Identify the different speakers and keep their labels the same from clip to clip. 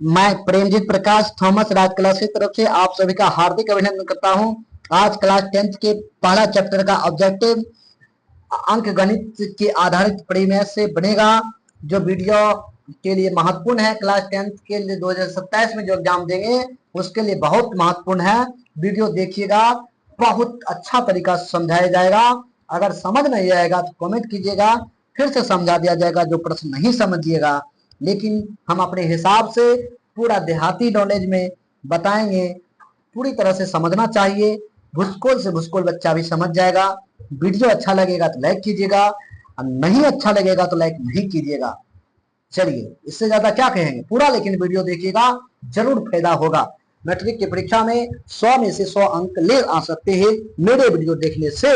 Speaker 1: मैं प्रेमजीत प्रकाश थॉमस राज क्लास की तरफ से आप सभी का हार्दिक अभिनंदन करता हूं। आज क्लास 10th के पहला चैप्टर का ऑब्जेक्टिव अंक गणित के आधारित परिमेय से बनेगा, जो वीडियो के लिए महत्वपूर्ण है। क्लास 10th के लिए 2027 में जो एग्जाम देंगे उसके लिए बहुत महत्वपूर्ण है। वीडियो देखिएगा, बहुत अच्छा तरीका से समझाया जाएगा। अगर समझ नहीं आएगा तो कमेंट कीजिएगा, फिर से समझा दिया जाएगा जो प्रश्न नहीं समझिएगा। लेकिन हम अपने हिसाब से पूरा देहाती नॉलेज में बताएंगे। पूरी तरह से समझना चाहिए, भूसकोल से भूसकोल बच्चा भी समझ जाएगा। वीडियो अच्छा लगेगा तो लाइक कीजिएगा, और नहीं अच्छा लगेगा तो लाइक नहीं कीजिएगा। चलिए, इससे ज्यादा क्या कहेंगे, पूरा लेकिन वीडियो देखिएगा, जरूर फायदा होगा। मैट्रिक की परीक्षा में 100 में से 100 अंक ले आ सकते हैं मेरे वीडियो देखने से।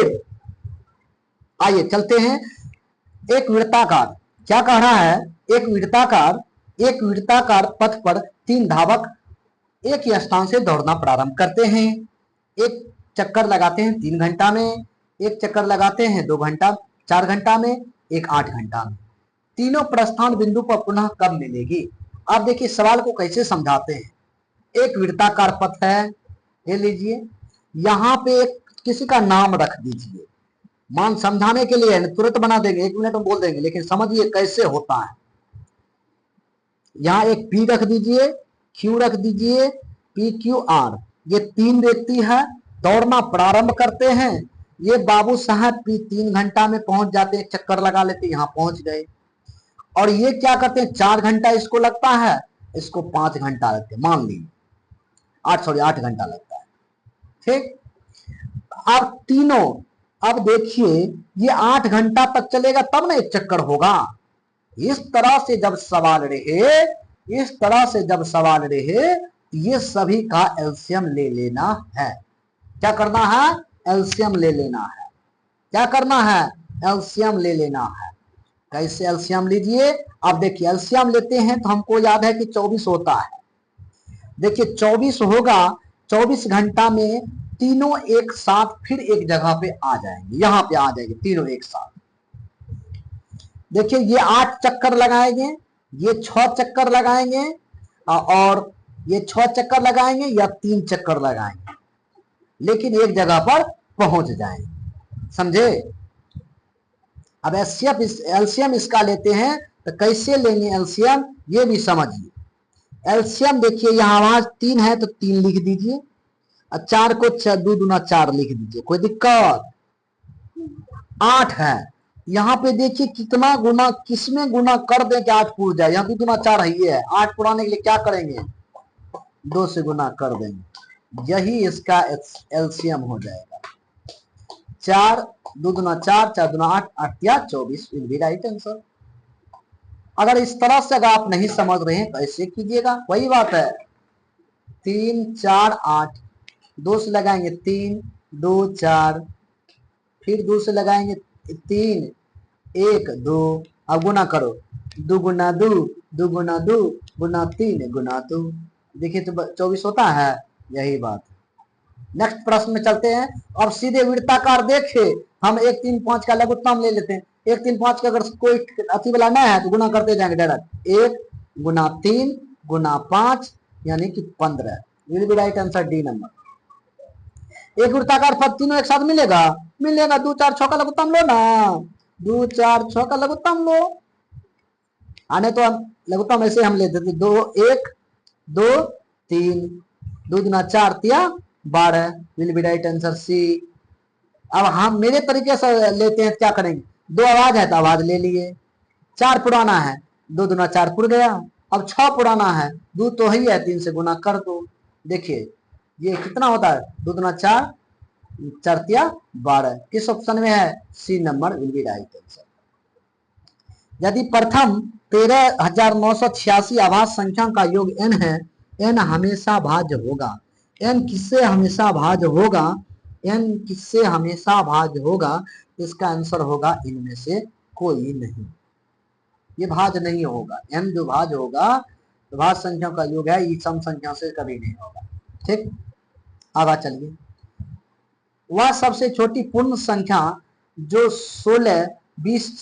Speaker 1: आइए चलते हैं। एक वृत्ताकार क्या कह रहा है, एक वृत्ताकार पथ पर 3 धावक एक ही स्थान से दौड़ना प्रारंभ करते हैं। एक चक्कर लगाते हैं 3 घंटा में, एक चक्कर लगाते हैं 2 घंटा 4 घंटा में, एक 8 घंटा में। तीनों प्रस्थान बिंदु पर पुनः कब मिलेगी। आप देखिए सवाल को कैसे समझाते हैं। एक वृत्ताकार पथ है, ले लीजिए, यहाँ पे किसी का नाम रख दीजिए। मान समझाने के लिए तुरंत बना देंगे, 1 मिनट में बोल देंगे, लेकिन समझिए कैसे होता है। यहाँ एक पी रख दीजिए, क्यू रख दीजिए, पी क्यू आर। ये 3 व्यक्ति है, दौड़ना प्रारंभ करते हैं। ये बाबू साहब पी 3 घंटा में पहुंच जाते हैं, चक्कर लगा लेते, यहाँ पहुंच गए। और ये क्या करते हैं, 4 घंटा इसको लगता है, इसको 5 घंटा लगते हैं, मान लीजिए 8 घंटा लगता है। ठीक, अब तीनों, अब देखिए ये 8 घंटा तक चलेगा तब ना एक चक्कर होगा। इस तरह से जब सवाल रहे, इस तरह से जब सवाल रहे, ये सभी का एलसीएम ले लेना है। क्या करना है, एलसीएम ले लेना है। क्या करना है, एलसीएम ले लेना है। कैसे एलसीएम लीजिए, अब देखिए एलसीएम लेते हैं तो हमको याद है कि 24 होता है। देखिए 24 होगा, 24 घंटा में तीनों एक साथ फिर एक जगह पे आ जाएंगे, यहां पे आ जाएंगे तीनों एक साथ। देखिए ये 8 चक्कर लगाएंगे, ये 6 चक्कर लगाएंगे, और ये 6 चक्कर लगाएंगे या 3 चक्कर लगाएंगे, लेकिन एक जगह पर पहुंच जाएंगे। समझे। अब एलसीएम इसका लेते हैं तो कैसे लेंगे एलसीएम, ये भी समझिए। एलसीएम देखिए यहाँ आवाज 3 है तो 3 लिख दीजिए, और 4 को 2 दूना 4 लिख दीजिए, कोई दिक्कत। 8 है, यहाँ पे देखिए कितना गुना, किसमें गुना कर दें कि 8 पूर जाए। यहाँ 2 दूना 4 है, ये है 8 पुराने के लिए क्या करेंगे, 2 से गुना कर देंगे, यही इसका एलसीएम हो जाएगा। 4 2 दूना 4, 4 दूना 8, 8 या 24 विल बी राइट आंसर। अगर इस तरह से अगर आप नहीं समझ रहे हैं तो ऐसे कीजिएगा, वही बात है। 3 4 8, 2 से लगाएंगे 3 2 4, फिर 2 से लगाएंगे 3 1 2, अब गुना करो, 2 गुना 2, 2 गुना 2 गुना 3 गुना 2, देखिए तो 24 होता है, यही बात। नेक्स्ट प्रश्न में चलते हैं। अब सीधे वृत्ताकार देखे, हम 1 3 5 का लघुत्तम ले लेते हैं। 1 3 5 का अगर कोई अति वाला नहीं है तो गुना करते जाएंगे डायरेक्ट। 1 गुना 3 गुना 5 यानी कि 15 will be right answer, D number. एक वृत्ताकार पथ तीनों एक साथ मिलेगा, मिलेगा 2 4 6 का लघुत्तम लो ना, 2 4 6 का लघुत्तम लो। आने तो लघुत्तम ऐसे हम लेते थे, 2 1 2 3, 2 दूना 4 तिया 12 विल बी राइट आंसर, सी। अब हम मेरे तरीके से लेते हैं, क्या करेंगे, 2 आवाज है तो आवाज ले लिए, 4 पुराना है, 2 दूना 4 पुर गया। अब 6 पुराना है, 2 तो ही है, 3 से गुना कर दो। देखिए ये कितना होता है, 2 दूना 4, 4 तिया 12, किस ऑप्शन में है, C number will be right answer. यदि प्रथम 13,986 आभाज्य संख्या का योग n है, n हमेशा भाज्य होगा। n किससे हमेशा भाज्य होगा, n किससे हमेशा भाज्य होगा, इसका आंसर होगा इनमें से कोई नहीं। ये भाज्य नहीं होगा, n जो भाज्य होगा तो भाज्य संख्या का योग है, ये सम संख्या से कभी नहीं होगा। ठीक, आगे चलिए। वह सबसे छोटी पूर्ण संख्या जो 16 20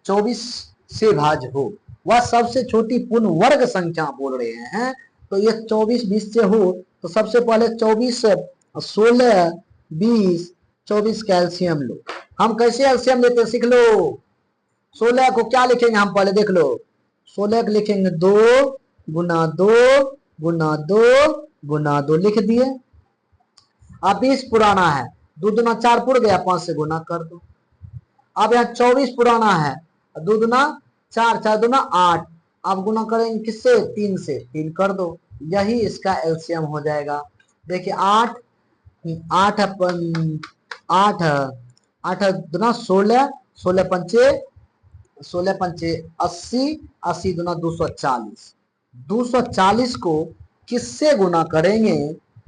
Speaker 1: 24 से भाज्य हो, वह सबसे छोटी पूर्ण वर्ग संख्या बोल रहे हैं। तो ये 24 20 से हो तो सबसे पहले 24 16 20 24 का एलसीएम लो। हम कैसे एलसीएम लेते सीख लो। 16 को क्या लिखेंगे हम पहले देख लो। 16 को लिखेंगे 2 गुना 2 गुना 2 गुना 2 लिख दिए। अब 20 पुराना है, 2 दूना 4 पुर गया, 5 से गुना कर दो। अब यहाँ 24 पुराना है, 2 दूना 4 4 दूना 8। अब गुना करेंगे किससे 3 से, 3 कर दो। यही इसका एलसीएम हो जाएगा। देखिए 8 8 8 8 दूना 16 16 पंचे 16 पंचे 80 80 दूना 240। 240 को किससे गुना करेंगे,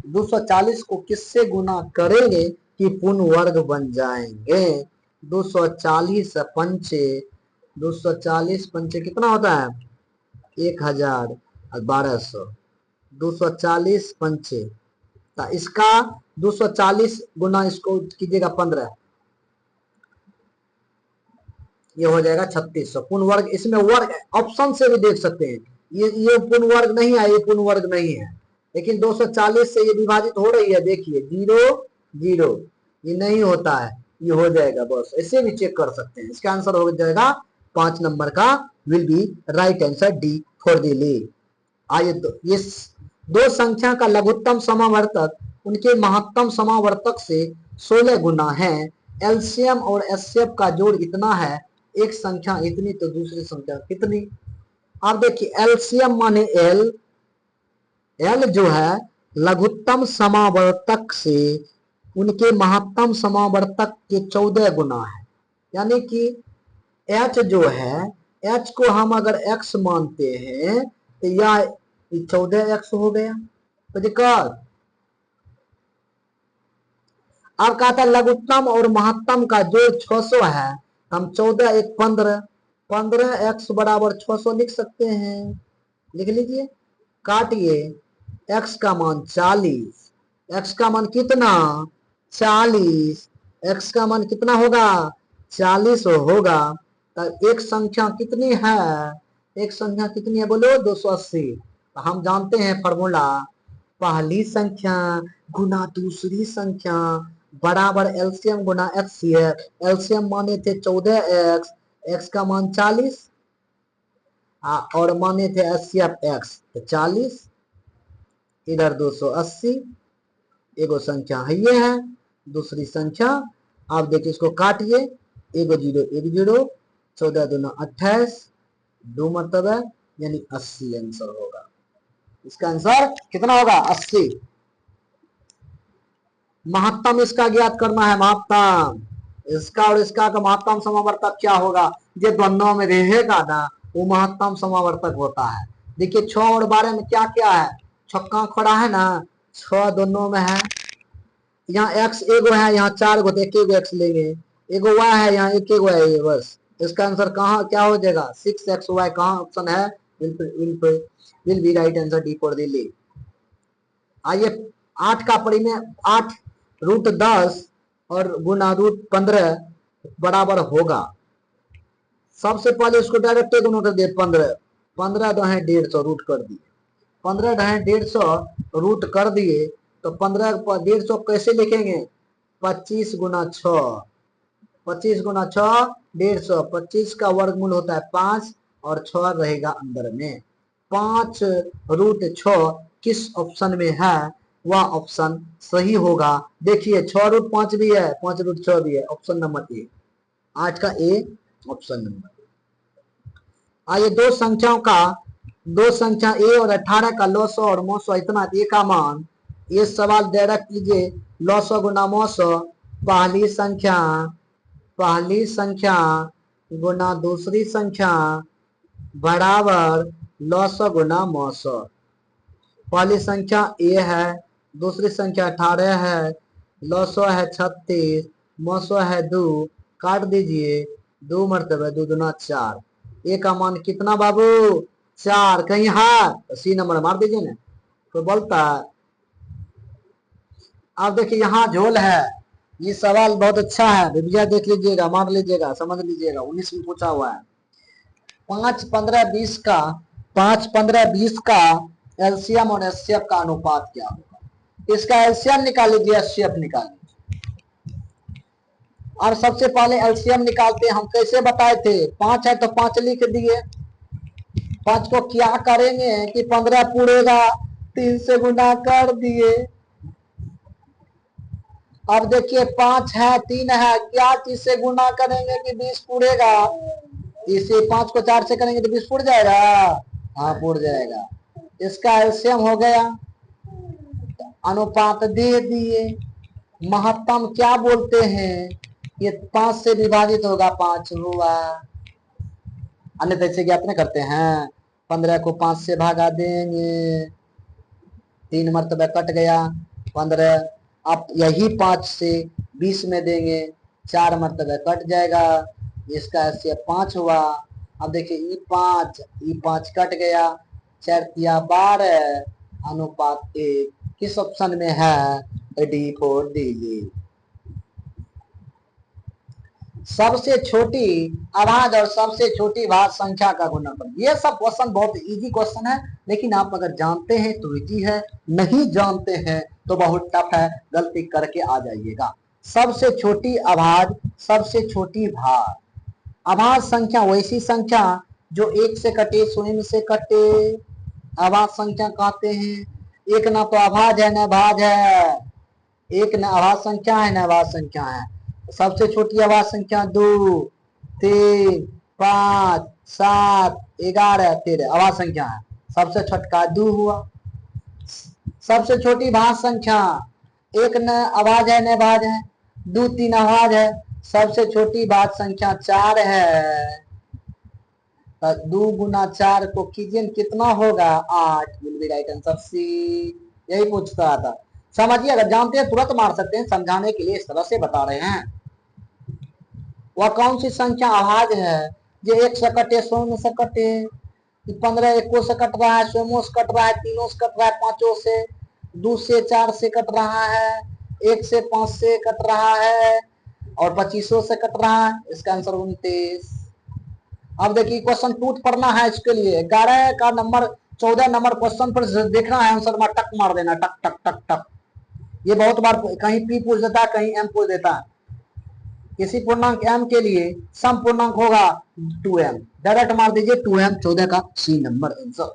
Speaker 1: 240 को किससे गुना करेंगे कि पूर्ण वर्ग बन जाएंगे। 240 पंचे 240 पंचे कितना होता है 1012। 240 पंचे तो इसका 240 गुना इसको कीजिएगा 15, ये हो जाएगा 3600 पूर्ण वर्ग। इसमें वर्ग ऑप्शन से भी देख सकते हैं, ये पूर्ण वर्ग नहीं है, ये पूर्ण वर्ग नहीं है, लेकिन 240 से ये विभाजित हो रही है। देखिए 0 0 ये नहीं होता है, ये हो जाएगा। बस ऐसे भी चेक कर सकते हैं। इसका आंसर हो जाएगा 5 नंबर का will be right answer D for the ले। आइए ये दो संख्या का लघुत्तम समावर्तक उनके महत्तम समावर्तक से 16 गुना है। एलसीएम और एचसीएफ का जोड़ इतना है, एक संख्या इतनी तो दूसरी संख्या कितनी। अब देखिए एलसीएम माने एल, एल जो है लघुत्तम समावर्तक से उनके महत्तम समावर्तक के 14 गुना है। यानी कि एच जो है, एच को हम अगर एक्स मानते हैं तो यह 14x हो गया। तो दिक्कत अब कहा था लघुत्तम और महत्तम का जोड़ 600 है। हम 14 1 15 15x बराबर 600 लिख सकते हैं। लिख लीजिए, काटिए, x का मान 40, x का मान कितना 40, x का मान कितना होगा 40 होगा। तो एक संख्या कितनी है, एक संख्या कितनी है बोलो 280। हम जानते हैं फॉर्मूला, पहली संख्या गुना दूसरी संख्या बराबर एलसीएम गुना एचसीएफ। एलसीएम माने थे 14x, x का मान 40 और माने थे एचसीएफ x तो 40, इधर 280। एगो संख्या है ये है, दूसरी संख्या आप देखिए इसको काटिए, एगो 0 1 0, 14 दूना 28, 2 मरतबा यानी 80 आंसर होगा। इसका आंसर कितना होगा 80। महत्तम इसका ज्ञात करना है, महत्तम इसका और इसका का महत्तम समावर्तक क्या होगा। जो दोनों में रहेगा ना वो महत्तम समावर्तक होता है। देखिए 6 और 12 में क्या क्या है, छक्का खड़ा है ना, 6 दोनों में है। यहाँ x एगो है, यहाँ 4 गो, एक एगो x लेंगे, एगो y है, यहाँ एक एगो है, ये बस। इसका आंसर कहाँ क्या हो जाएगा 6xy, कहाँ ऑप्शन है will be right answer D for the ले। आइए 8 का परिमेय 8 रूट 10 और गुना रूट 15 बराबर होगा। सबसे पहले इसको डायरेक्ट गुना कर दिए 15 15 दो है 150 रूट कर दिए, 15 दो है 150 रूट कर दिए। तो 15 पर 150 कैसे लिखेंगे 25 गुना 6, 25 गुना 6 150, 25 का वर्गमूल होता है 5 और 6 रहेगा अंदर में। 5 रूट 6 किस ऑप्शन में है वह ऑप्शन सही होगा। देखिए 6 रूट 5 भी है, 5 रूट 6 भी है, ऑप्शन नंबर ए 8 का ए ऑप्शन नंबर। आइए दो संख्या ए और 18 का लॉसो और मोसो इतना ए का मान। ये सवाल डायरेक्ट कीजिए, लॉसो गुना मोसो, पहली संख्या गुना दूसरी संख्या बराबर लॉसो गुना मोसो। पहली संख्या ए है, दूसरी संख्या 18 है, लॉसो है 36, मोसो है 2, काट दीजिए, 2 मरतबा 2 दूना 4। ए का मान कितना बाबू 4, कहीं है तो सी नंबर मार दीजिए ना, तो बोलता है। अब देखिए यहाँ झोल है, ये सवाल बहुत अच्छा है, रिविजन देख लीजिएगा, मार लीजिएगा, समझ लीजिएगा, 19 में पूछा हुआ है। 5, 15, 20 का 5, 15, 20 का एलसीएम और एचसीएफ का अनुपात क्या होगा। इसका एलसीएम निकाल लीजिए, एचसीएफ निकाल लीजिए। और सबसे पहले एलसीएम निकालते हम कैसे बताए थे, 5 है तो 5 लिख दिए। 5 को क्या करेंगे कि 15 पूरेगा, 3 से गुना कर दिए। अब देखिए 5 है 3 है, क्या चीज से गुना करेंगे कि 20 पूरेगा। इसे 5 को 4 से करेंगे तो 20 पूर जाएगा। हाँ पूर जाएगा। इसका एलसीएम हो गया, अनुपात दे दिए। महत्तम क्या बोलते हैं, ये 5 से विभाजित होगा 5 हुआ। अन्य कैसे ज्ञात नहीं करते हैं, 15 को 5 से भागा देंगे, 3 मरतबा कट गया 15। अब यही 5 से 20 में देंगे, 4 मरतबा कट जाएगा, इसका ऐसे 5 हुआ। अब देखिए ई5 कट गया, 4 तिया 12 अनुपात 1 किस ऑप्शन में है, D4 डी। सबसे छोटी आवाज और सबसे छोटी भाग संख्या का गुणनफल। ये सब क्वेश्चन बहुत इजी क्वेश्चन है, लेकिन आप अगर जानते हैं तो इजी है, नहीं जानते हैं तो बहुत टफ है, गलती करके आ जाइएगा। सबसे छोटी आवाज, सबसे छोटी भाग। आवाज संख्या वैसी संख्या जो 1 से कटे, शून्य से कटे, आवाज संख्या कहते हैं। एक ना तो आवाज है न भाज है, एक न आवाज संख्या है न आवाज संख्या है। सबसे छोटी आवाज संख्या 2, 3, 5, 7, 11, 13 आवाज संख्या है। सबसे छोटका 2 हुआ। सबसे छोटी भाज संख्या, एक न आवाज है न भाज है, 2, 3 आवाज है। सबसे छोटी भाज संख्या 4 है। 2 गुना 4 को कीजिए कितना होगा, 8 will be right answer C. यही पूछता था, समझिए। अगर जानते हैं तुरंत मार सकते हैं, समझाने के लिए इस तरह से बता रहे हैं। वह कौन सी संख्या आवाज है जो 1 से कटे, शून्य से कटे, 15 1 से कट रहा है, 16 से कट रहा है, 3 से कट रहा है, 5 से, 2 से 4 से कट रहा है, 1 से 5 से कट रहा है और 25 से कट रहा है। इसका आंसर 29। अब देखिए क्वेश्चन टूट पड़ना है, इसके लिए 11 का नंबर 14 नंबर क्वेश्चन पर देखना है, आंसर में टक मार देना, टक टक टक टक। ये बहुत बार कहीं पी पूछ देता है, कहीं एम पूछ देता है। किसी पूर्णांक m के लिए सम पूर्णांक होगा 2m, डायरेक्ट मार दीजिए 2m, 14 का सी नंबर आंसर।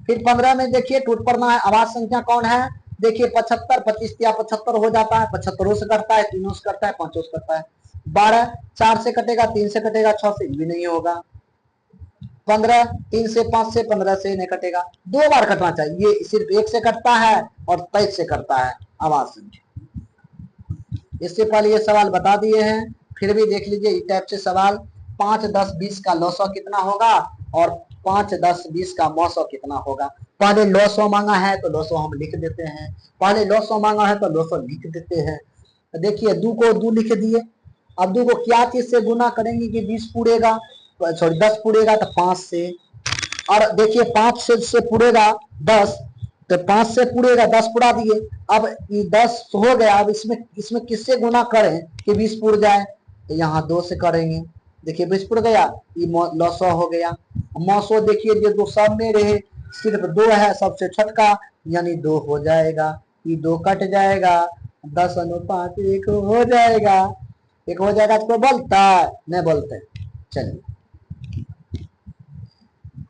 Speaker 1: फिर 15 में देखिए टूट पड़ना है, आवाज संख्या कौन है, देखिए 75, 25 या 75 हो जाता है, 75 से कटता है, 3 से कटता है, 5 से कटता है। 12 4 से कटेगा, 3 से कटेगा, 6 से भी नहीं होगा। 15 3 से 5 से, 15 से नहीं कटेगा, 2 बार कटना चाहिए। ये सिर्फ 1 से कटता है और 23 से कटता है आवाज संख्या। इससे पहले ये सवाल बता दिए हैं, फिर भी देख लीजिए इस टाइप से सवाल। 5, 10, 20 का लॉसो कितना होगा और 5, 10, 20 का मौसो कितना होगा। पहले लॉसो मांगा है तो लॉसो हम लिख देते हैं, पहले लॉसो मांगा है तो लॉसो लिख देते हैं। तो देखिए 2 को 2 लिख दिए। अब 2 को क्या चीज से गुना करेंगे कि 20 पूरेगा, सॉरी 10 पूरेगा तो 5 से। और देखिए 5 से पूरेगा 10, तो 5 से पूरेगा 10 पूरा दिए। अब ये 10 हो गया, अब इसमें किससे गुना करें कि 20 पूर जाए, तो यहाँ 2 से करेंगे। देखिए 20 पूर गया, ये लॉसो हो गया। मौसो देखिए जो 2 सब में रहे, सिर्फ 2 है सबसे छटका, यानी 2 हो जाएगा, ये 2 कट जाएगा, 10 अनुपात 1 हो जाएगा। 1 हो जाएगा तो बोलता है नहीं बोलते। चलिए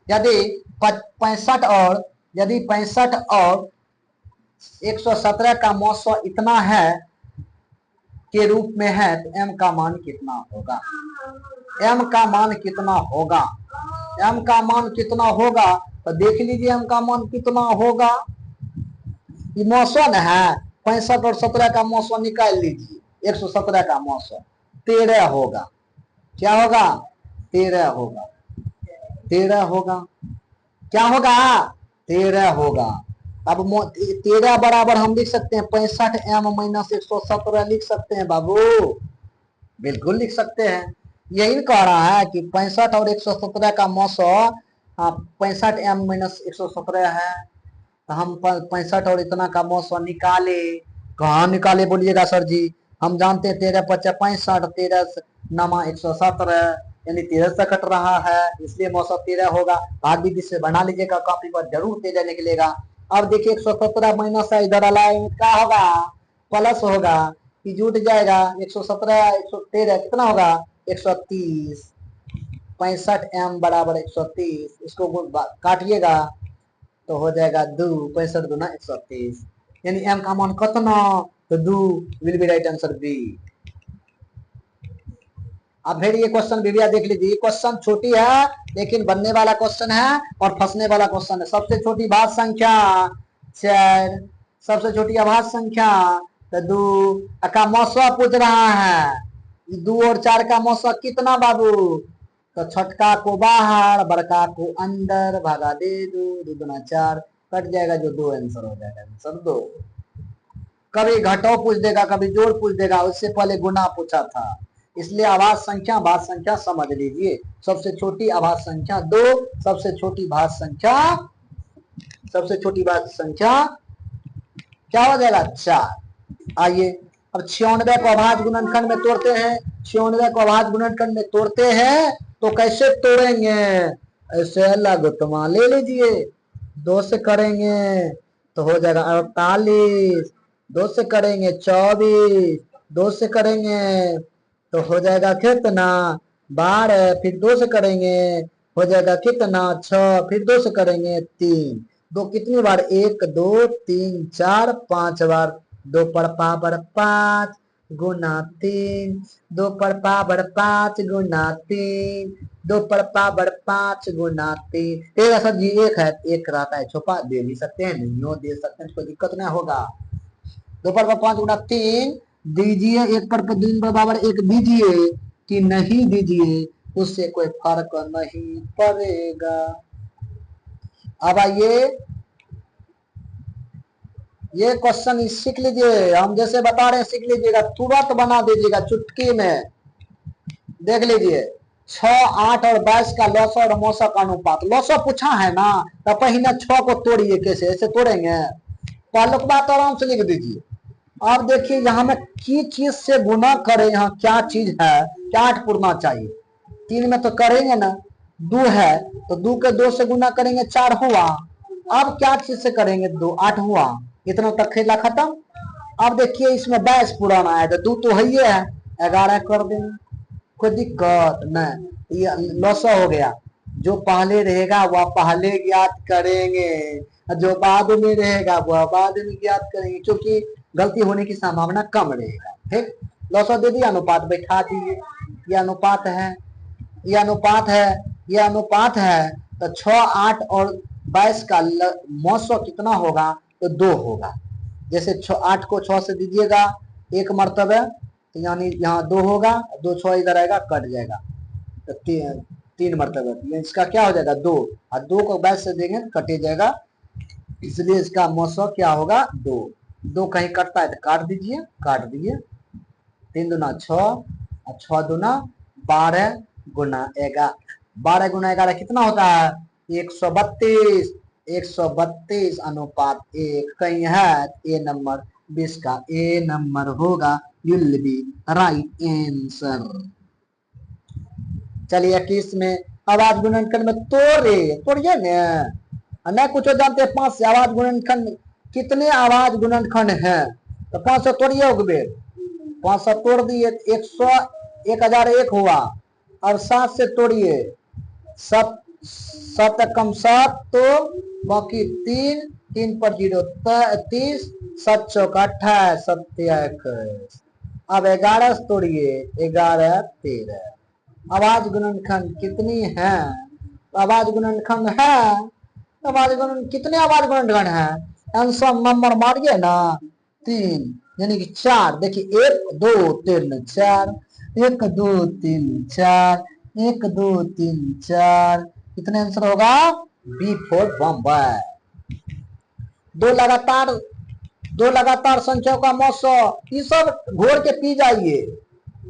Speaker 1: यदि 65 और यदि 65 और 117 का मौसो इतना है के रूप में है तो m का मान कितना होगा। m का मान कितना होगा, m का मान कितना होगा, तो देख लीजिए m का मान कितना होगा। ये मौसो न है, 65 और 17 का मौसो निकाल लीजिए। 117 का मौसो 13 होगा। क्या होगा, 13 होगा। 13 होगा, क्या होगा, 13 होगा। अब 13 बराबर हम लिख सकते हैं 65m माइनस 117 लिख सकते हैं बाबू, बिल्कुल लिख सकते हैं। यही कह रहा है कि 65 और 117 का मौसो 65m माइनस 117 है, तो हम 65 और इतना का मौसो निकाले। कहाँ निकाले बोलिएगा सर जी, हम जानते हैं 13 × 5 = 65, 13 नमा 117, यानी 13 से कट रहा है, इसलिए 913 होगा। भाग विधि से बना लीजिएगा, कॉपी पर जरूर तेजा निकलेगा। अब देखिए 117 माइनस है, इधर अलाइन क्या होगा, प्लस होगा, ये जुट जाएगा। 117 113 कितना होगा, 130। 65 m बराबर 130, इसको काटिएगा तो हो जाएगा 2, 65 दूना 130, यानी m का मान कितना, तो 2 will be right answer B. अब फिर ये क्वेश्चन भी देख लीजिए, ये क्वेश्चन छोटी है लेकिन बनने वाला क्वेश्चन है और फंसने वाला क्वेश्चन है। सबसे छोटी भाज्य संख्या 4, सबसे छोटी अभाज्य संख्या तो 2 का मौसा पूछ रहा है। 2 और 4 का मौसा कितना बाबू, तो छठका को बाहर बड़का को अंदर, भागा दे 2, 2 दूना 4, कट जाएगा जो 2 आंसर हो जाएगा, आंसर 2। कभी घटाओ पूछ देगा, कभी जोड़ पूछ देगा, उससे पहले गुना पूछा था। इसलिए अभाज्य संख्या भाज्य संख्या समझ लीजिए। सबसे छोटी अभाज्य संख्या 2, सबसे छोटी भाज्य संख्या, सबसे छोटी भाज्य संख्या क्या हो जाएगा, 4। आइए अब 96 को अभाज्य गुणनखंड में तोड़ते हैं। 96 को अभाज्य गुणनखंड में तोड़ते हैं तो कैसे तोड़ेंगे, ऐसे लघुत्तमा ले लीजिए, 2 से करेंगे तो हो जाएगा 48, 2 से करेंगे 24, 2 से करेंगे तो हो जाएगा कितना, 12, फिर 2 से करेंगे हो जाएगा कितना, 6, फिर 2 से करेंगे 3, 2 कितनी बार, 1 2 3 4 5 बार, 2 पर पावर 5 गुना 3, 2 पर पावर 5 गुना 3, 2 पर पावर 5 गुना 3। तेरा सर जी एक है, एक रहता है छुपा, दे भी सकते हैं, नहीं दे सकते हैं, कोई दिक्कत नहीं होगा। 2 पर 5 गुना 3 दीजिए, 1 पर 3 बराबर 1 दीजिए कि नहीं दीजिए, उससे कोई फर्क नहीं पड़ेगा। अब आइए ये क्वेश्चन सीख लीजिए, हम जैसे बता रहे हैं सीख लीजिएगा, तुरंत बना दीजिएगा चुटकी में। देख लीजिए 6, 8 और 22 का लौसा और मौसा का अनुपात, लौसा पूछा है ना, तो पहले 6 को तोड़िए, कैसे ऐसे तोड़ेंगे, पहले बात आराम से लिख दीजिए। अब देखिए यहाँ में किस चीज से गुना करें, यहाँ क्या चीज है, क्या 8 पूर्णा चाहिए, 3 में तो करेंगे ना, 2 है तो 2 के 2 से गुना करेंगे 4 हुआ। अब क्या चीज से करेंगे, 2 8 हुआ, इतना तक खेला खत्म। अब देखिए इसमें 22 पुराना है तो 2 तो है ही है, 11 कर देंगे, कोई दिक्कत नहीं, ये लॉसा हो गया। जो पहले रहेगा वह पहले ज्ञात करेंगे, जो बाद में रहेगा वह बाद में ज्ञात करेंगे, क्योंकि गलती होने की संभावना कम रहेगा। ठीक, लॉसा दे दिया, अनुपात बैठा दिए, ये अनुपात है, ये अनुपात है, ये अनुपात है, तो 6, 8 और 22 का मौसो कितना होगा, तो 2 होगा। जैसे 8 को 6 से दीजिएगा एक मर्तबा, तो यानी यहाँ 2 होगा, 2 6 इधर आएगा कट जाएगा, तो 3 मर्तबा, इसका क्या हो जाएगा 2, और 2 को 22 से देंगे कटे जाएगा, इसलिए इसका मौसम क्या होगा 2। 2 कहीं कटता है तो काट दीजिए, काट दिए, 3 दूना 6 और 6 दूना 12 गुना 11, 12 गुना 11 कितना होता है, 132, 132 अनुपात 1 कहीं है, ए नंबर 20 का ए नंबर होगा, विल बी राइट आंसर। चलिए 21 में आवाज गुणनखंड में तोड़िए न कुछ जानते 5 से आवाज गुणनखंड कितने आवाज गुणनखंड है, तो 5 से तोड़िए, 5 से तोड़ दिए 1001 हुआ। और 7 से तोड़िए, 7 कम 7 तो बाकी 3, 3 पर 0 30, 7 चौका 28, 27। अब 11 से तोड़िए, 11 13। आवाज गुणनखंड कितनी है, आवाज गुणनखंड है, आवाज गुणनखंड कितने आवाज गुणनखंड है, आंसर नंबर मारिए ना, 3 यानी कि 4। देखिए 1 2 3 4, 1 2 3 4, 1 2 3 4, कितने आंसर होगा, बी फॉर बॉम्बे। दो लगातार संख्याओं का मौसो, ये सब घोर के पी जाइए,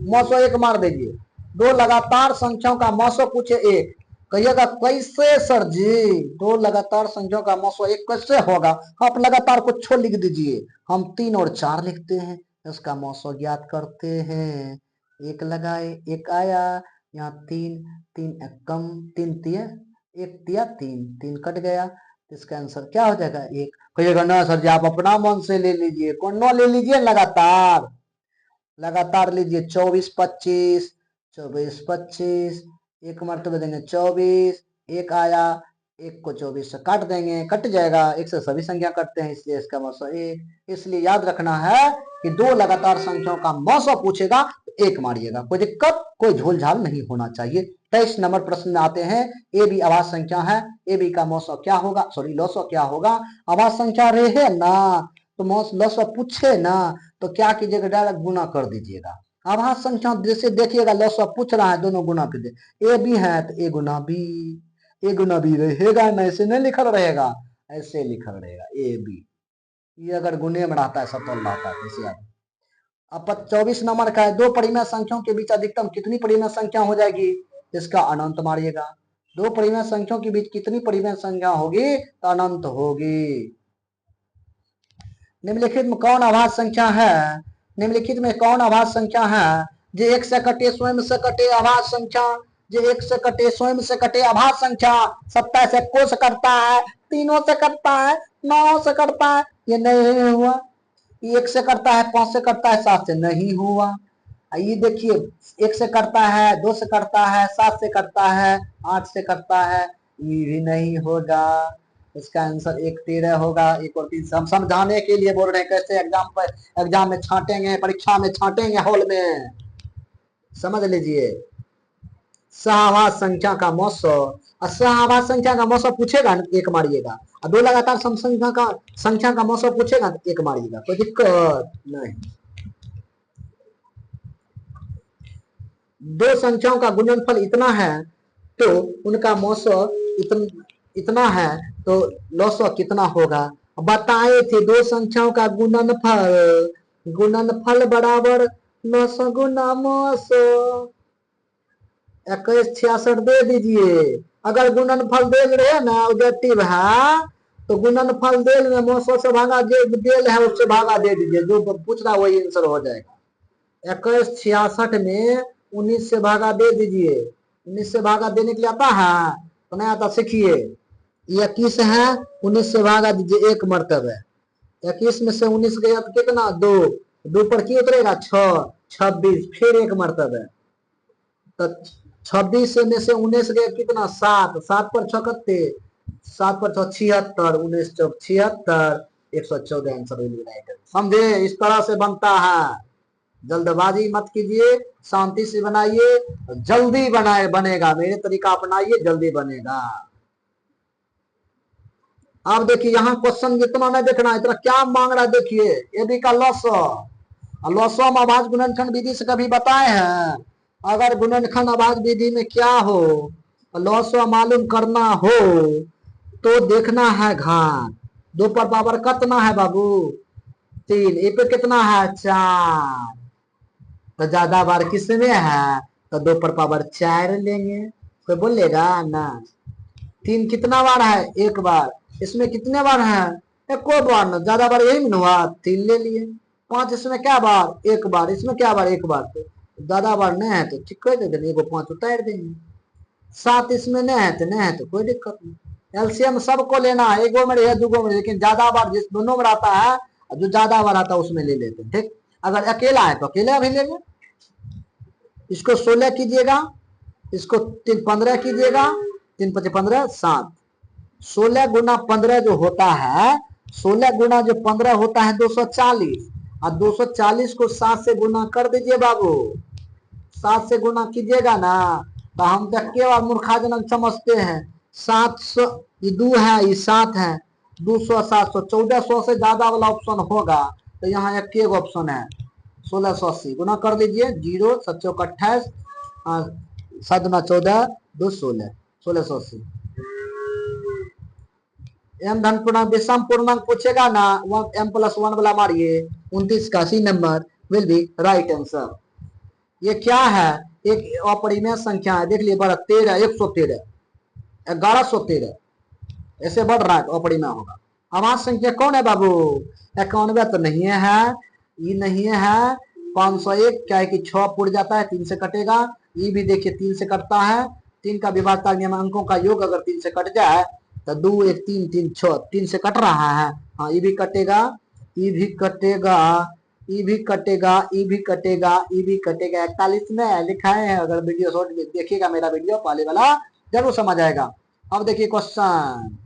Speaker 1: मौसो 1 मार दीजिए। 2 लगातार संख्याओं का मौसो पूछे 1, कहिएगा कैसे सर जी, 2 लगातार संख्याओं का मौसो 1 कैसे होगा, आप लगातार को छोड़ लिख दीजिए, हम 3 और 4 लिखते हैं, इसका मौसो ज्ञात करते हैं। 1 लगाए 1 आया, यहाँ 3, 3 कम, 3 तिया 1 तिया 3, 3 कट गया, तो इसका आंसर क्या हो जाएगा 1। कहिएगा ना सर जी आप अपना मन से ले लीजिए, कौन नो ले लीजिए, लगातार लगातार लीजिए। 24 25, 24 25, एक मरतबे देंगे 24, एक आया, एक को 24 से काट देंगे, कट जाएगा, एक से सभी संख्या कटते हैं, इसलिए इसका मौसम 1। इसलिए याद रखना है कि दो लगातार संख्याओं का मौसम पूछेगा तो 1 मारिएगा, कोई दिक्कत कोई झोलझाल नहीं होना चाहिए। 23 नंबर प्रश्न में आते हैं, ए बी आवाज संख्या है, ए बी का मौसम क्या होगा, सॉरी लौसो क्या होगा। आवाज संख्या रहे ना तो लौसो पूछे ना तो क्या कीजिएगा, डायरेक्ट गुना कर दीजिएगा। आवाज संख्या जैसे देखिएगा लौसो पूछ रहा है, दोनों गुना कर दे, ए बी है तो ए गुना बी, ए गुना बी रहेगा ना, ऐसे नहीं लिखल रहेगा, ऐसे लिखल रहेगा ए बी। ये अगर गुने में रहता है सतोल रहता है ऐसे याद। अब 24 नंबर का है, दो परिमेय संख्याओं के बीच अधिकतम कितनी परिमेय संख्या हो जाएगी, इसका अनंत मारिएगा। दो परिमेय संख्याओं के बीच कितनी परिमेय संख्या होगी तो अनंत होगी। निम्नलिखित में कौन आभाज्य संख्या है, निम्नलिखित में कौन आभाज्य संख्या है जो एक से कटे स्वयं से कटे आभाज्य संख्या, जो एक से कटे स्वयं से कटे आभाज्य संख्या। 27 एको से कटता है, तीनों से कटता है, 9 से कटता है, ये नहीं हुआ। 1 से करता है, 5 से करता है, 7 से नहीं हुआ। ये देखिए 1 से करता है, 2 से करता है, 7 से करता है, 8 से करता है, ये भी नहीं होगा। इसका आंसर 1 13 होगा। 1 और 3 हम समझाने के लिए बोल रहे हैं, कैसे एग्जाम में छांटेंगे, परीक्षा में छांटेंगे, हॉल में समझ लीजिए। सहआवाज संख्या का मौसम, सहआवाज संख्या का मौसम पूछेगा 1 मारिएगा, और दो लगातार सम संख्या का मौसम पूछेगा 1 मारिएगा, कोई दिक्कत नहीं। दो संख्याओं का गुणनफल इतना है तो उनका मौसम इतना है तो लौसो कितना होगा। बताए थे दो संख्याओं का गुणनफल, गुणनफल बराबर लौसो गुना मौसो। 2166 दे दीजिए। अगर गुणनफल देल रहे ना ऑब्जेक्टिव है तो गुणनफल देल में मौसो से भागा जो देल है उससे भागा दे दीजिए, जो पूछ रहा वही आंसर हो जाएगा। 2166 में 19 से भागा दे दीजिए। 19 से भागा देने के लिए आता है तो नहीं आता, सीखिए। 21 है, 19 से भागा दीजिए 1 मरतबा। 21 में से 19 गया तो कितना 2, 2 पर की उतरेगा 6, 26 फिर 1 मरतबा। तो 26 में से 19 गया कितना 7, 7 पर 6 कत्ते, 7 पर 6 76, 19 चौक 76, 114 आंसर राइट। समझे, इस तरह से बनता है। जल्दबाजी मत कीजिए, शांति से बनाइए, जल्दी बनाए बनेगा, मेरे तरीका अपनाइए जल्दी बनेगा। अब देखिए यहाँ क्वेश्चन इतना नहीं देखना, इतना क्या मांग रहा है देखिए। ए बी का लॉसो, लॉसो हम आभाज्य गुणनखंड विधि से कभी बताए हैं। अगर गुणनखंड आभाज्य विधि में क्या हो, लॉसो मालूम करना हो तो देखना है घात। 2 पर पावर कितना है बाबू 3, ए पे कितना है 4, तो ज्यादा बार किसमें है तो 2 पर पावर 4 लेंगे, कोई बोलेगा ना। 3 कितना बार है 1 बार, इसमें कितने बार है एको बार ना, ज्यादा बार यही में हुआ 3 ले लिए। 5 इसमें क्या बार 1 बार, इसमें क्या बार 1 बार, तो ज्यादा बार नहीं है तो ठीक कर देंगे, एगो 5 उतार देंगे। 7 इसमें नहीं है तो नहीं है तो कोई दिक्कत नहीं। एलसीएम सबको लेना है, एगो में रहे दूगो में, लेकिन ज्यादा बार जिस दोनों में आता है जो ज्यादा बार आता है उसमें ले लेते हैं, ठीक। अगर अकेला है तो अकेला भी लेंगे। इसको 16 कीजिएगा, इसको 3 15 कीजिएगा, 3 5 15 7, 16 गुना 15 जो होता है, 16 गुना जो 15 होता है 240, और 240 को 7 से गुना कर दीजिए बाबू। 7 से गुना कीजिएगा ना तो हम तो केवल मूर्खाजनक समझते हैं। 700 ये 2 है, ये 7 है, 200 700 1400 से ज्यादा वाला ऑप्शन होगा तो यहाँ एक ऑप्शन है 1680। गुना कर लीजिए, 0 7 चौक 28, 7 दूना 14, 2 16, 1680। एम धन पूर्णांक विषम पूर्णांक पूछेगा ना, m+1 वाला मारिए, 29 का C number will be right answer. ये क्या है, एक अपरिमेय संख्या है, देख लिए बड़ा 13 113 1113 ऐसे बढ़ रहा है तो अपरिमेय होगा। आवाज संख्या कौन है बाबू 91 तो नहीं है, ये नहीं है। 501 क्या है कि 6 पुड़ जाता है, 3 से कटेगा, ई भी देखिए 3 से कटता है, 3 का विभाज्यता नियम, अंकों का योग अगर 3 से कट जाए तो 2 1 3 3 6, 3 से कट रहा है। हाँ ई भी कटेगा, ई भी कटेगा, ई भी कटेगा, ई भी कटेगा, ई भी कटेगा। 41 में लिखा है, अगर वीडियो शॉर्ट देखिएगा मेरा वीडियो पहले वाला जरूर समझ आएगा। अब देखिए क्वेश्चन,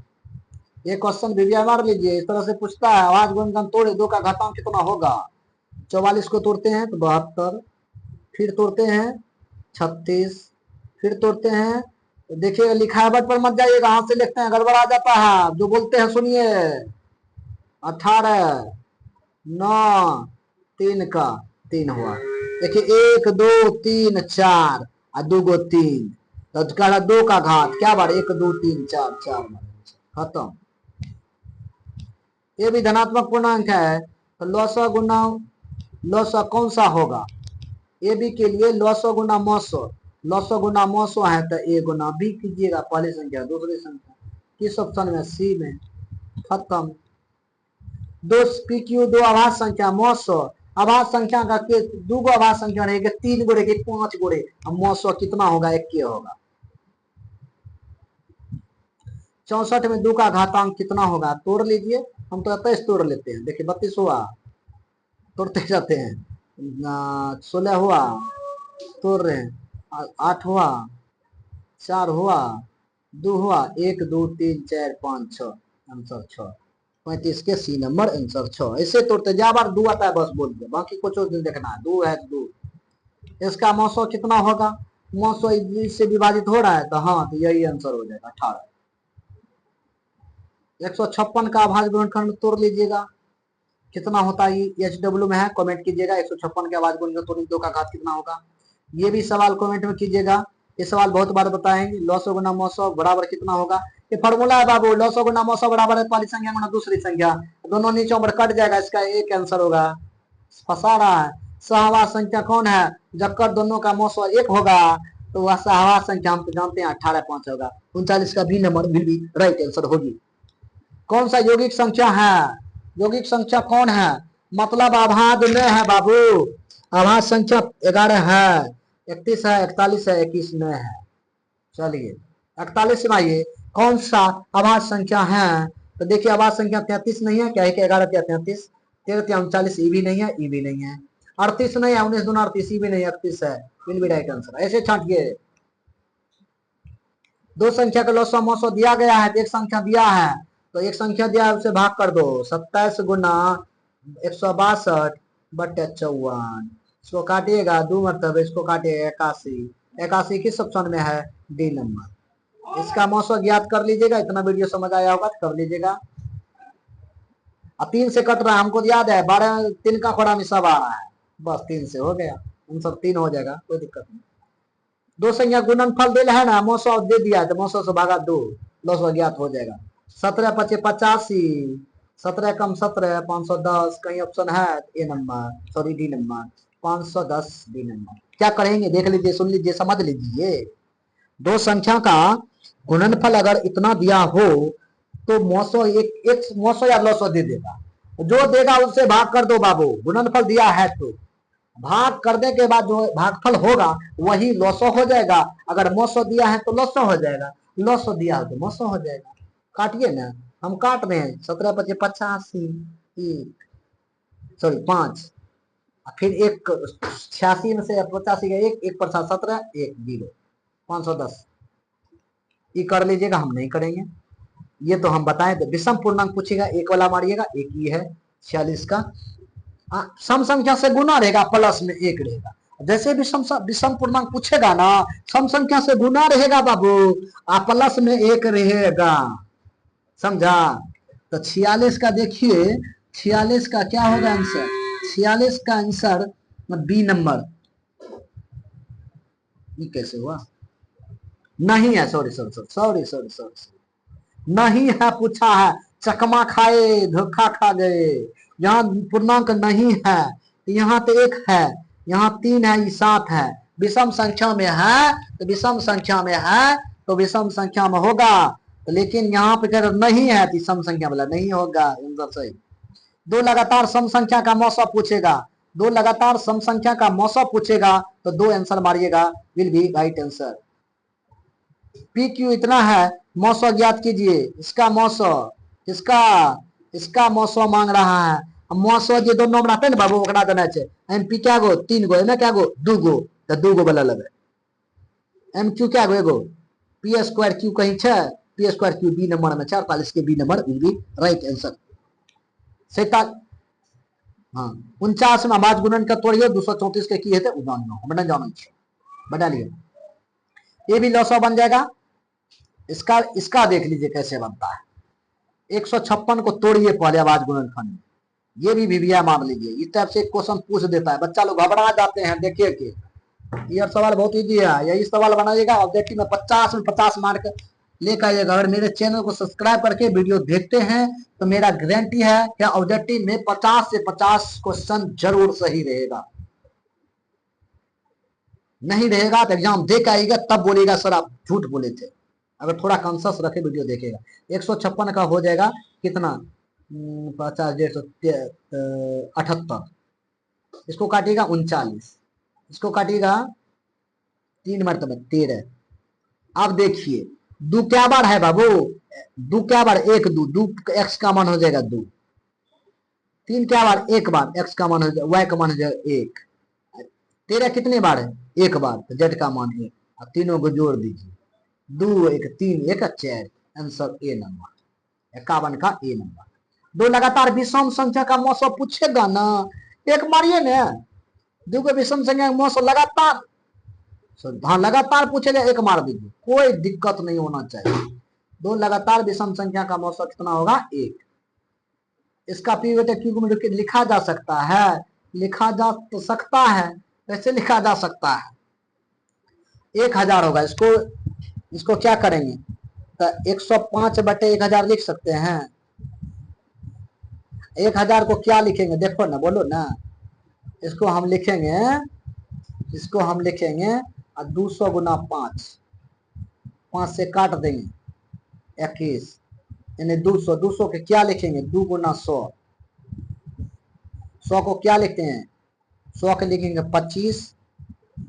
Speaker 1: ये क्वेश्चन भी मार लीजिए, इस तरह से पूछता है आवाज गुणनखंड तोड़े, 2 का घातांक कितना होगा। 44 को तोड़ते हैं तो 72, फिर तोड़ते हैं 36, फिर तोड़ते हैं तो देखिएगा लिखावट पर मत जाइएगा, हाथ से लिखते हैं गड़बड़ आ जाता है। जो बोलते हैं सुनिए, 18 9 3 का 3 हुआ। देखिए 1 2 3 4 और 2 गो 3, तो 2 का घात क्या बार 1 2 3 4 4 खत्म। ये भी धनात्मक पूर्णांक है, तो लॉसो गुना लॉसो कौन सा होगा। ए बी के लिए लॉसो गुना मौसो, लॉसो गुना मौसो है तो ए गुना बी कीजिएगा, पहली संख्या दूसरी संख्या, किस ऑप्शन में, सी में, खत्म। 2 पी क्यू 2 आभास संख्या मौसो, आभास संख्या का 2 गो आभास संख्या रहेगी, 3 गुड़े के 5 गुड़े, मौसो कितना होगा, 1 होगा। 64 में 2 का घातांक कितना होगा, तोड़ लीजिए, हम तो 23 तोड़ लेते हैं। देखिए 32 हुआ, तोड़ते जाते हैं, 16 हुआ, तोड़ रहे हैं, 8 हुआ, 4 हुआ, 2 हुआ, 1 2 3 4 5 6, आंसर 6, 35 के सी नंबर आंसर 6। ऐसे तोड़ते जा बार 2 आता है बस बोल दो, बाकी कुछ और देखना है। 2 है 2, इसका मौसो कितना होगा, मौसो इससे विभाजित हो रहा है तो हाँ तो यही आंसर हो जाएगा 18। 156 का आभाज्य गुणनखंड तोड़ लीजिएगा, कितना होता है, एच डब्ल्यू में है, कमेंट कीजिएगा। 156 के आभाज्य गुणनखंड तोड़ 2 का घात कितना होगा, ये भी सवाल कमेंट में कीजिएगा। ये सवाल बहुत बार बताएंगे, लॉसो गुना मौसो बराबर कितना होगा, ये फॉर्मूला है बाबू, लॉसो गुना मौसो बराबर है पहली संख्या गुना दूसरी संख्या, दोनों नीचों पर कट जाएगा, इसका एक आंसर होगा। फंसा रहा है। सहवास संख्या कौन है, जबकर दोनों का मौसो 1 होगा तो वह सहवास संख्या हम जानते हैं 18 5 होगा। 39 का बी नंबर भी राइट आंसर होगी। कौन सा यौगिक संख्या है, यौगिक संख्या कौन है, मतलब आभाज्य में है बाबू, आभाज्य संख्या 11 है, 31 है, 41 है, 21 में है। चलिए 41 सुनाइए, कौन सा आभाज्य संख्या है, तो देखिए आभाज्य संख्या 33 नहीं है, क्या है कि 11 क्या 33, 13 39 ई भी नहीं है, ई भी नहीं है, 38 नहीं है, 19 दूना 38 ई भी नहीं, 31 है, बिल भी राइट आंसर। ऐसे छांटिए, 2 संख्या का लॉसो मौसो दिया गया है, एक संख्या दिया है तो एक संख्या दिया है उसे भाग कर दो, 27 गुना 162 बटे 54, इसको काटिएगा 2 मरतबे, इसको काटिएगा 81, 81 किस ऑप्शन में है, डी नंबर। इसका मौसो ज्ञात कर लीजिएगा, इतना वीडियो समझ आया होगा तो कर लीजिएगा। 3 से कट रहा है, हमको याद है 12 3 का खोड़ा में सब आ रहा है, बस 3 से हो गया आंसर, 3 हो जाएगा, कोई दिक्कत नहीं। 2 संख्या गुणनफल दे है ना, मौसो दे दिया है तो मौसो से भागा 2, लॉसो ज्ञात हो जाएगा। 17 5 85, 17 कम 17 510, कहीं ऑप्शन है A number, sorry D number, 510 D number. क्या करेंगे देख लीजिए, सुन लीजिए, समझ लीजिए। 2 संख्या का गुणनफल अगर इतना दिया हो तो मौसो एक मौसो या लॉसो दे देगा, जो देगा उससे भाग कर दो बाबू, गुणनफल दिया है तो भाग करने के बाद जो भागफल होगा वही लॉसो हो जाएगा, अगर मौसो दिया है तो लॉसो हो जाएगा, लॉसो दिया है तो मौसो हो जाएगा। काटिए ना, हम काट रहे हैं, 17 25 85, सॉरी 5, फिर 1 86 में से 85 का 1 पर 17 1 0, 510, ये कर लीजिएगा, हम नहीं करेंगे, ये तो हम बताएं तो विषम पूर्णांक पूछेगा, एक वाला मारिएगा, एक ही है 46 का, सम संख्या से गुना रहेगा, प्लस में 1 रहेगा, जैसे विषम पूर्णांक पूछेगा ना, सम संख्या से गुना रहेगा बाबू, प्लस में 1 रहेगा, समझा। तो 46 का देखिए, 46 का क्या होगा आंसर, 46 का आंसर बी नंबर, ये कैसे हुआ, नहीं है, sorry sorry sorry sorry sorry sorry, नहीं है, पूछा है, चकमा खाए धोखा खा गए, यहाँ पूर्णांक नहीं है, यहाँ तो 1 है, यहाँ 3 है, ये 7 है, विषम संख्या में है तो विषम संख्या में है तो विषम संख्या में होगा, लेकिन यहाँ पे अगर नहीं है तो सम संख्या वाला नहीं होगा आंसर सही। 2 लगातार सम संख्या का मौसम पूछेगा दो लगातार सम संख्या का मौसम पूछेगा तो दो आंसर मारिएगा, will be right answer. P Q इतना है, मौसम ज्ञात कीजिए। इसका मौसम, इसका मौसम मांग रहा है। मौसम जो दोनों में रहते हैं बाबू ओकरा देना चाहिए। एम पी क्या गो 3 गो, एम क्या गो 2 गो, तो 2 गो वाला लगे। एम क्यू क्या गो एगो, पी स्क्वायर क्यू कहीं छे, P square Q B number में 48 के B number will be right answer. 47, हाँ 49 में आवाज गुणन का तोड़िए, 234 के की है 99, हमने जाना बना लिया। ये भी लॉस बन जाएगा। इसका देख लीजिए कैसे बनता है। 156 को तोड़िए पहले आवाज गुणनखंड में, ये भी भिविया मान लीजिए। इस टाइप से क्वेश्चन पूछ देता है, बच्चा लोग घबरा जाते हैं। देखिए कि ये सवाल बहुत इजी है, यही सवाल बनाइएगा ऑब्जेक्टिव में 50 में 50 मार्क लेकर आइएगा। अगर मेरे चैनल को सब्सक्राइब करके वीडियो देखते हैं तो मेरा गारंटी है कि ऑब्जेक्टिव में 50 से 50 क्वेश्चन जरूर सही रहेगा। नहीं रहेगा तो एग्जाम दे के आइएगा, तब बोलेगा सर आप झूठ बोले थे। अगर थोड़ा कॉन्सियस रखे वीडियो देखेगा। 156 का हो जाएगा कितना, 50 150 78, इसको काटिएगा 39, इसको काटिएगा 3 मरतबा 13। अब देखिए दो क्या बार है बाबू, दो क्या बार, एक दो, दो एक्स का मान हो जाएगा 2। 3 क्या बार, एक बार, एक्स का मान हो जाएगा, वाई का मान हो जाएगा 1। 13 कितने बार है, एक बार, तो जेड का मान 1। अब तीनों को जोड़ दीजिए, 2 1 3 1 4, आंसर ए नंबर 51 का ए नंबर। दो लगातार विषम संख्या का मौसम पूछेगा ना, एक मारिए ना, दो को विषम संख्या का मौसम लगातार, हाँ लगातार पूछेगा, एक मार दीजिए, कोई दिक्कत नहीं होना चाहिए। दो लगातार विषम संख्या का मौसम कितना होगा, 1। इसका पी बटे क्यू को लिखा जा सकता है, लिखा जा तो सकता है, कैसे लिखा जा सकता है, 1000 होगा। इसको क्या करेंगे, तो 105 बटे 1000 लिख सकते हैं। 1000 को क्या लिखेंगे, देखो ना, बोलो ना। इसको हम लिखेंगे 200 गुना 5, 5 से काट देंगे 21, यानी 200। 200 के क्या लिखेंगे, 2 गुना 100। 100 को क्या लिखते हैं, 100 के लिखेंगे 25,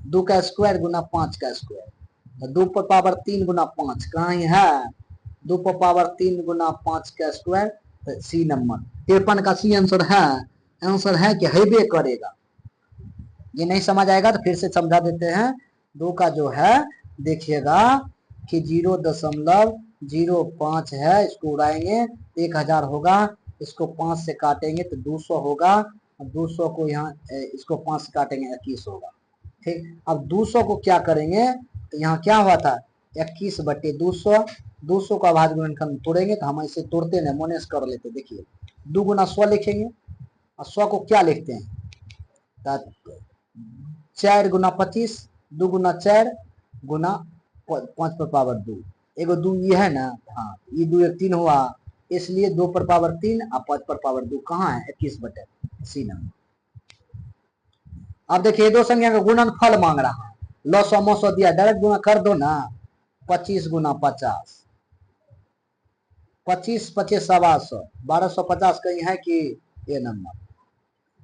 Speaker 1: 2 का स्क्वायर गुना 5 का स्क्वायर, तो 2 पर पावर 3 गुना 5 कहाँ है, 2 पर पावर 3 गुना 5 का स्क्वायर, तो सी नंबर 53 का सी आंसर है। आंसर है कि हेबे करेगा। ये नहीं समझ आएगा तो फिर से समझा देते हैं। 2 का जो है देखिएगा कि 0.05 है, इसको उड़ाएंगे 1000 होगा, इसको 5 से काटेंगे तो 200 होगा, 200 को यहाँ इसको 5 से काटेंगे 21 होगा। ठीक, अब 200 को क्या करेंगे, तो यहाँ क्या हुआ था 21 बटे 200, 200 का भाग गुणनखंड तोड़ेंगे, तो हम ऐसे तोड़ते ना, मोनेस कर लेते। देखिए 2 गुना 100 लिखेंगे, और 100 को क्या लिखते हैं, 4 गुना 25, 2 गुना 4 गुना 5 पर पावर 2, एगो 2 ये है ना, हाँ ये 2 1 3 हुआ, इसलिए 2 पर पावर 3 और 5 पर पावर 2 कहाँ है, 21 बटे सी नंबर। अब देखिए दो संख्या का गुणनफल मांग रहा है, लॉसो मौसो दिया, डायरेक्ट गुना कर दो ना। 25 गुना 50, 25 25 125, 1250 कहीं है कि ये नंबर।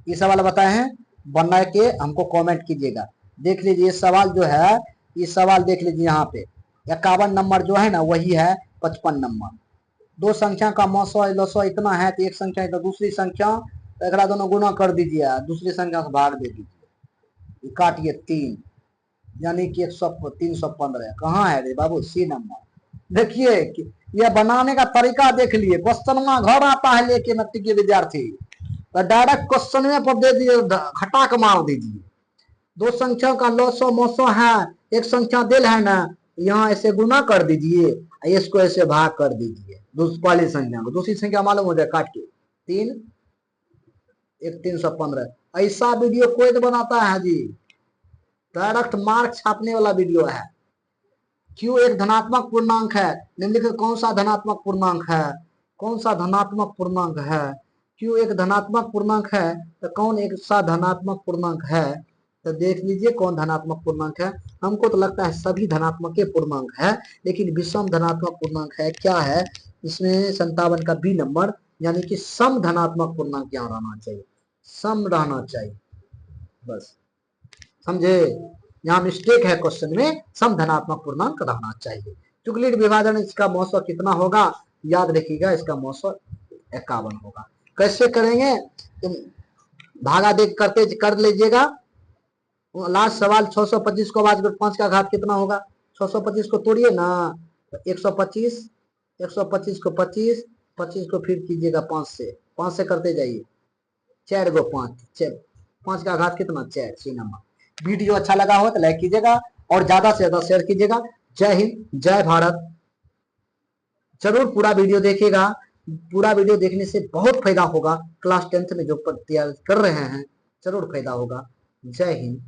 Speaker 1: ये सवाल बताए हैं, बना के हमको कमेंट कीजिएगा। देख लीजिए ये सवाल जो है, ये सवाल देख लीजिए यहाँ पे 51 नंबर जो है ना वही है 55 नंबर। दो संख्या का मौसो लसो इतना है, तो एक संख्या तो दूसरी संख्या, तो एक दोनों गुना कर दीजिए, दूसरी संख्या से भाग दे दीजिए, काटिए 3, यानी कि 315 कहाँ है रे बाबू, सी नंबर। देखिए ये बनाने का तरीका देख लिए, क्वेश्चन घर आता है लेके मैट्रिक के विद्यार्थी, तो डायरेक्ट क्वेश्चन में पर दे दिए, खटाक मार दीजिए। दो संख्या का लॉसो मौसो है, एक संख्या दिल है ना, यहाँ ऐसे गुना कर दीजिए, इसको ऐसे भाग कर दीजिए पहली संख्या को, दूसरी संख्या मालूम हो जाए काट के 3 1 315। ऐसा वीडियो कोई तो बनाता है जी, डायरेक्ट मार्क छापने वाला वीडियो है। क्यों एक धनात्मक पूर्णांक है, निम्नलिखित कौन सा धनात्मक पूर्णांक है, कौन सा धनात्मक पूर्णांक है, क्यों एक धनात्मक पूर्णांक है, तो कौन एक सा धनात्मक पूर्णांक है, तो देख लीजिए कौन धनात्मक पूर्णांक है। हमको तो लगता है सभी धनात्मक के पूर्णांक है, लेकिन विषम धनात्मक पूर्णांक है, क्या है इसमें 57 का बी नंबर, यानी कि सम धनात्मक पूर्णांक यहाँ रहना चाहिए, सम रहना चाहिए। बस समझे, यहाँ मिस्टेक है क्वेश्चन में, सम धनात्मक पूर्णांक रहना चाहिए। चुगलीट विभाजन इसका मौसम कितना होगा, याद रखिएगा इसका मौसम 51 होगा। कैसे करेंगे, भागा देख करके कर लीजिएगा। लास्ट सवाल 625 को 5 का घात कितना होगा, 625 को तोड़िए ना, 125, 125 को 25, 25 को फिर कीजिएगा 5 से करते जाइए, 4 गो 5, 5 का घात कितना 4, 6 नंबर। वीडियो अच्छा लगा हो तो लाइक कीजिएगा और ज्यादा से ज्यादा शेयर कीजिएगा। जय हिंद, जय भारत। जरूर पूरा वीडियो देखिएगा, पूरा वीडियो देखने से बहुत फायदा होगा। क्लास 10th में जो तैयार कर रहे हैं जरूर फायदा होगा। जय हिंद।